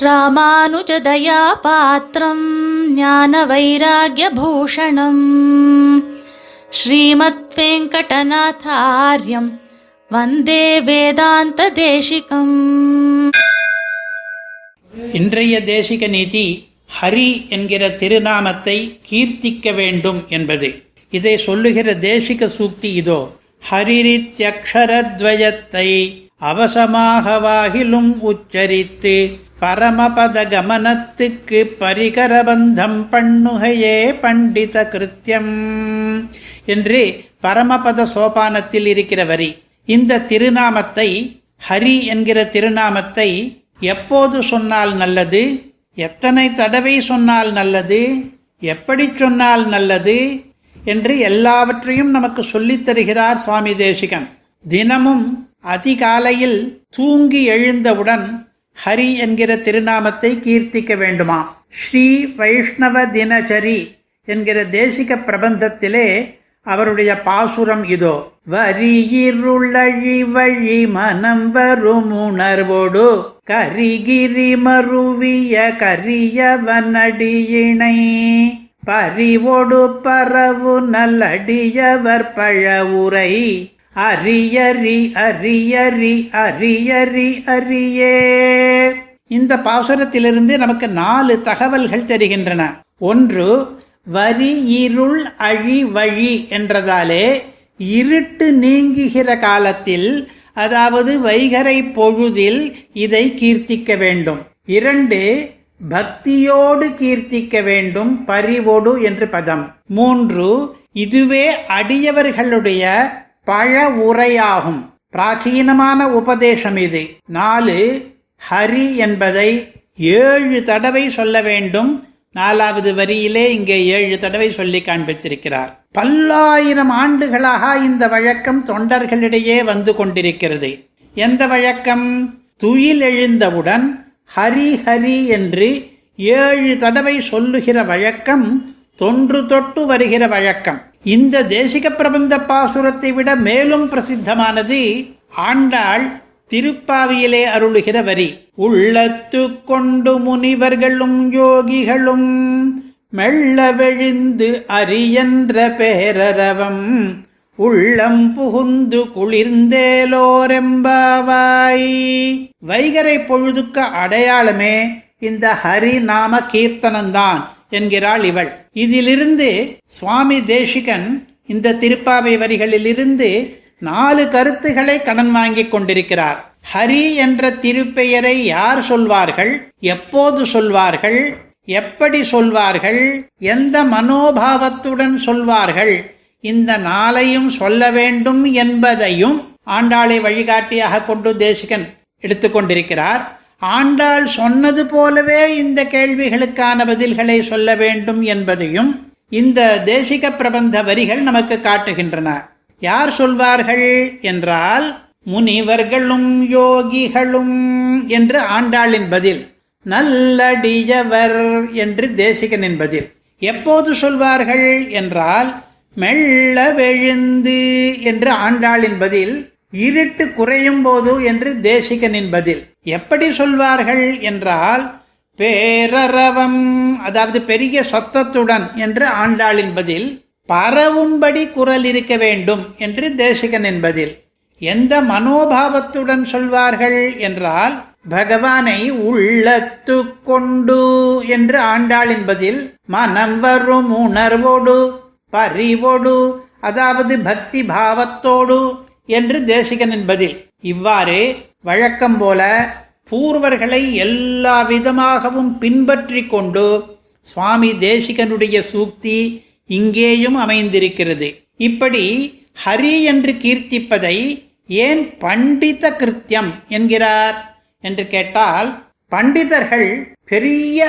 ராமானுஜதயா பாத்திரம் ஞான வைராக்யபூஷணம் ஸ்ரீமத் வெங்கடநாதார்யம் வந்தே வேதாந்த தேசிகம். இன்றைய தேசிக நீதி ஹரி என்கிற திருநாமத்தை கீர்த்திக்க வேண்டும் என்பது. இதை சொல்லுகிற தேசிக சூக்தி இதோ. ஹரிரித்யக்ஷரத்வயத்தை அவசமாகவாகிலும் உச்சரித்து பரமபத கமனத்துக்கு பரிகரபந்தம் பண்ணுகையே பண்டித கிருத்தியம் என்று பரமபத சோபானத்தில் இருக்கிற வரி. இந்த திருநாமத்தை, ஹரி என்கிற திருநாமத்தை எப்போது சொன்னால் நல்லது, எத்தனை தடவை சொன்னால் நல்லது, எப்படி சொன்னால் நல்லது என்று எல்லாவற்றையும் நமக்கு சொல்லித் தருகிறார் சுவாமி தேசிகன். தினமும் அதிகாலையில் தூங்கி எழுந்தவுடன் ஹரி என்கிற திருநாமத்தை கீர்த்திக்க வேண்டுமா. ஸ்ரீ வைஷ்ணவ தினச்சரி என்கிற தேசிக பிரபந்தத்திலே அவருடைய பாசுரம் இதோ. வரியிருளழி வழி மனம் வரும் உணர்வோடு கரிகிரி மருவிய கரியவனடியினை பறிவோடு பரவு நல்லடியவர் பழவுரை அரியரி அரியரி அரியரி அரியே. இந்த பாசுரத்திலிருந்து நமக்கு 4 தகவல்கள் தெரிகின்றன. ஒன்று, வரி இருள் அழி வழி என்றதாலே இருட்டு நீங்குகிற காலத்தில், அதாவது வைகரை பொழுதில் இதை கீர்த்திக்க வேண்டும். 2, பக்தியோடு கீர்த்திக்க வேண்டும், பரிவோடு என்று பதம். 3, இதுவே அடியவர்களுடைய பழ உரையாகும், பிராச்சீனமான உபதேசம் இது. 4, ஹரி என்பதை 7 தடவை சொல்ல வேண்டும். 4வது வரியிலே இங்கே 7 தடவை சொல்லி காண்பித்திருக்கிறார். பல்லாயிரம் ஆண்டுகளாக இந்த வழக்கம் தொண்டர்களிடையே வந்து கொண்டிருக்கிறது. எந்த வழக்கம்? துயில் எழுந்தவுடன் ஹரி ஹரி என்று 7 தடவை சொல்லுகிற வழக்கம் தொன்று தொட்டு வருகிற வழக்கம். இந்த தேசிக பிரபந்த பாசுரத்தை விட மேலும் பிரசித்தமானது ஆண்டாள் திருப்பாவியிலே அருளுகிற வரி. உள்ளத்து கொண்டு முனிவர்களும் யோகிகளும் மெல்ல வெழிந்து அரியன்ற பேரரவம் உள்ளம் புகுந்து குளிர்ந்தேலோரெம்பாவாய். வைகரை பொழுதுக்கு அடையாளமே இந்த ஹரி நாம கீர்த்தனந்தான் என்கிறாள் இவள். இதிலிருந்து சுவாமி தேசிகன் இந்த திருப்பாவை வரிகளிலிருந்து 4 கருத்துக்களை கடன் வாங்கிக் கொண்டிருக்கிறார். ஹரி என்ற திருப்பெயரை யார் சொல்வார்கள், எப்போது சொல்வார்கள், எப்படி சொல்வார்கள், எந்த மனோபாவத்துடன் சொல்வார்கள், இந்த 4ஐயும் சொல்ல வேண்டும் என்பதையும் ஆண்டாளை வழிகாட்டியாக கொண்டு தேசிகன் எடுத்துக்கொண்டிருக்கிறார். ஆண்டாள் சொன்னது போலவே இந்த கேள்விகளுக்கான பதில்களை சொல்ல வேண்டும் என்பதையும் இந்த தேசிக பிரபந்த வரிகள் நமக்கு காட்டுகின்றன. யார் சொல்வார்கள் என்றால், முனிவர்களும் யோகிகளும் என்று ஆண்டாளின் பதில், நல்லடியவர் என்று தேசிகனின் பதில். எப்போது சொல்வார்கள் என்றால், மெல்ல வெழுந்து என்று ஆண்டாளின் பதில், இருட்டு குறையும் போது என்று தேசிகனின் பதில். எப்படி சொல்வார்கள் என்றால், பேரரவம் அதாவது பெரிய சத்தத்துடன் என்று ஆண்டாளின் பதில், பரவும்படி குரல் இருக்க வேண்டும் என்று தேசிகனின் பதில். எந்த மனோபாவத்துடன் சொல்வார்கள் என்றால், பகவானை உள்ளத்து கொண்டு என்று ஆண்டாளின் பதில், மனம் வரும் உணர்வோடு பரிவோடு அதாவது பக்தி பாவத்தோடு என்று தேசிகனின் பதில். இவ்வாறு வழக்கம் போல பூர்வர்களை எல்லா விதமாகவும் பின்பற்றி கொண்டு சுவாமி தேசிகனுடைய சூக்தி இங்கேயும் அமைந்திருக்கிறது. இப்படி ஹரி என்று கீர்த்திப்பதை ஏன் பண்டித கிருத்தியம் என்கிறார் என்று கேட்டால், பண்டிதர்கள் பெரிய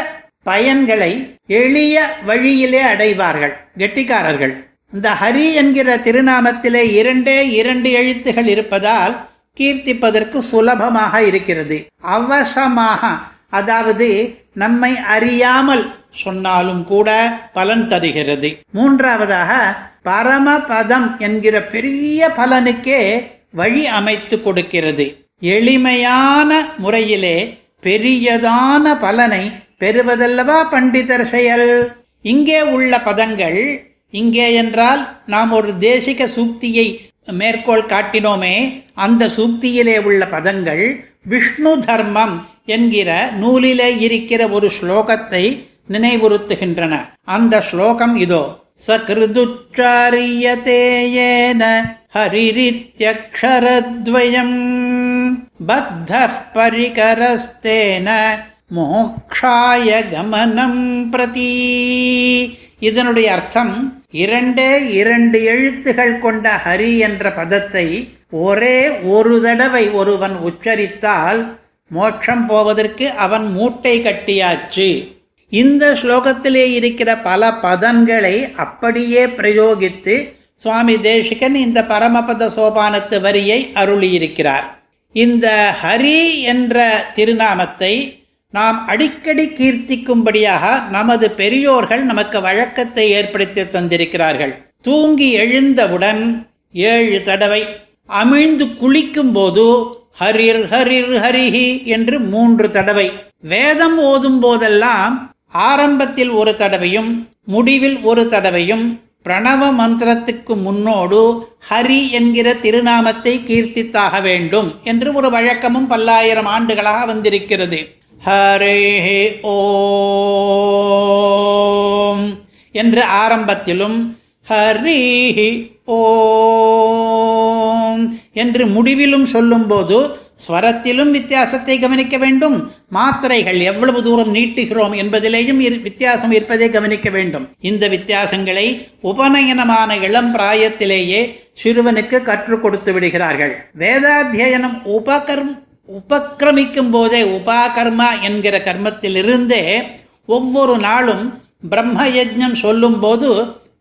பயன்களை எளிய வழியிலே அடைவார்கள், கெட்டிக்காரர்கள். இந்த ஹரி என்கிற திருநாமத்திலே 2 எழுத்துகள் இருப்பதால் கீர்த்திப்பதற்கு சுலபமாக இருக்கிறது. அவசமாக அதாவது நம்மை அறியாமல் சொன்னாலும் கூட பலன் தருகிறது. 3வதாக பரமபதம் என்கிற பெரிய பலனுக்கே வழி அமைத்து கொடுக்கிறது. எளிமையான முறையிலே பெரியதான பலனை பெறுவதல்லவா பண்டிதர் செயல். இங்கே உள்ள பதங்கள், இங்கே என்றால் நாம் ஒரு தேசிக சூக்தியை மேற்கோள் காட்டினோமே, அந்த சூக்தியிலே உள்ள பதங்கள் விஷ்ணு தர்மம் என்கிற நூலிலே இருக்கிற ஒரு ஸ்லோகத்தை நினைவுறுத்துகின்றன. அந்த ஸ்லோகம் இதோ. சகிருதுச்சாரியதேயேன ஹரிரித்யக்ஷரத்வயம் பத்தஃ பரிகரஸ்தேன மோக்ஷாய கமனம் பிரதி. இதனுடைய அர்த்தம், இரண்டே இரண்டு எழுத்துகள் கொண்ட ஹரி என்ற பதத்தை ஒரே ஒரு தடவை ஒருவன் உச்சரித்தால் மோட்சம் போவதற்கு அவன் மூட்டை கட்டியாச்சு. இந்த ஸ்லோகத்திலே இருக்கிற பல பதங்களை அப்படியே பிரயோகித்து சுவாமி தேசிகன் இந்த பரமபத சோபானத்து வரியை அருளியிருக்கிறார். இந்த ஹரி என்ற திருநாமத்தை நாம் அடிக்கடி கீர்த்திக்கும்படியாக நமது பெரியோர்கள் நமக்கு வழக்கத்தை ஏற்படுத்தி தந்திருக்கிறார்கள். தூங்கி எழுந்தவுடன் 7 தடவை, அமிழ்ந்து குளிக்கும் போது ஹரிர் ஹரிர் ஹரிஹி என்று 3 தடவை, வேதம் ஓதும் போதெல்லாம் ஆரம்பத்தில் 1 தடவையும் முடிவில் 1 தடவையும் பிரணவ மந்திரத்துக்கு முன்னோடு ஹரி என்கிற திருநாமத்தை கீர்த்தித்தாக வேண்டும் என்று ஒரு வழக்கமும் பல்லாயிரம் ஆண்டுகளாக வந்திருக்கிறது. ஹரே ஓம் என்று ஆரம்பத்திலும் ஹரி ஓம் என்று முடிவிலும் சொல்லும்போது ஸ்வரத்திலும் வித்தியாசத்தை கவனிக்க வேண்டும். மாத்திரைகள் எவ்வளவு தூரம் நீட்டுகிறோம் என்பதிலேயும் வித்தியாசம் இருப்பதை கவனிக்க வேண்டும். இந்த வித்தியாசங்களை உபநயனமான இளம் பிராயத்திலேயே சிறுவனுக்கு கற்றுக் கொடுத்து விடுகிறார்கள். வேதாத்தியனம் உபக்கிரமிக்கும் போதே, உபாகர்மா என்கிற கர்மத்திலிருந்தே ஒவ்வொரு நாளும் பிரம்ம யஜ்ஞம் சொல்லும் போது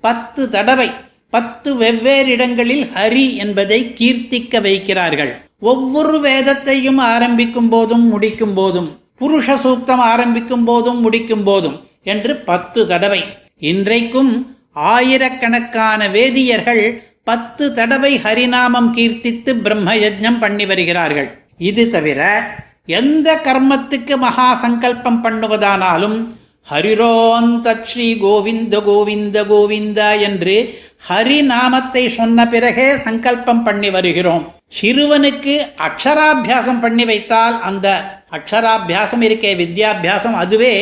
10 தடவை 10 வெவ்வேறு இடங்களில் ஹரி என்பதை கீர்த்திக்க வைக்கிறார்கள். ஒவ்வொரு வேதத்தையும் ஆரம்பிக்கும் போதும் முடிக்கும் போதும், புருஷ சூக்தம் ஆரம்பிக்கும் போதும் முடிக்கும் போதும் என்று 10 தடவை. இன்றைக்கும் ஆயிரக்கணக்கான வேதியர்கள் 10 தடவை ஹரிநாமம் கீர்த்தித்து பிரம்ம யஜ்ஞம் பண்ணி வருகிறார்கள். இது தவிர எந்த கர்மத்துக்கு மகா சங்கல்பம் பண்ணுவதானாலும் ஹரிரோந்த ஸ்ரீ கோவிந்த கோவிந்த கோவிந்த என்று ஹரிநாமத்தை சொன்ன பிறகே சங்கல்பம் பண்ணி வருகிறோம். சிறுவனுக்கு அக்ஷராபியாசம் பண்ணி வைத்தால் அந்த அக்ஷராபியாசம் இருக்கே, வித்யாபியாசம், அதுவே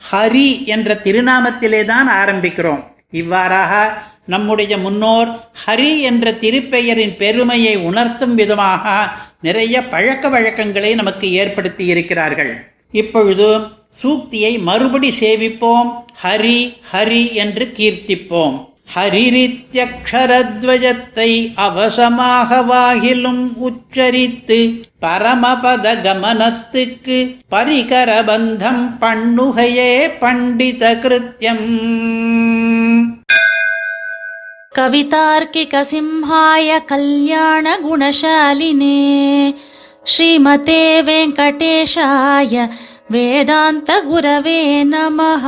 ஹரி என்ற திருநாமத்திலே தான் ஆரம்பிக்கிறோம். இவ்வாறாக நம்முடைய முன்னோர் ஹரி என்ற திருப்பெயரின் பெருமையை உணர்த்தும் விதமாக நிறைய பழக்க வழக்கங்களை நமக்கு ஏற்படுத்தி இருக்கிறார்கள். இப்பொழுது சூக்தியை மறுபடி சேவிப்போம். ஹரி ஹரி என்று கீர்த்திப்போம். ஹரிரித்யக்ஷரத்வயத்தை அவசமாக வாகிலும் உச்சரித்து பரமபத கமனத்துக்கு பரிகரபந்தம் பண்ணுகையே பண்டித கிருத்தியம். கவிதார்க்கிக சிம்ஹாய கல்யாண குணசாலினே ஸ்ரீமதே வெங்கடேஷாய வேதாந்த குரவே நமஹ.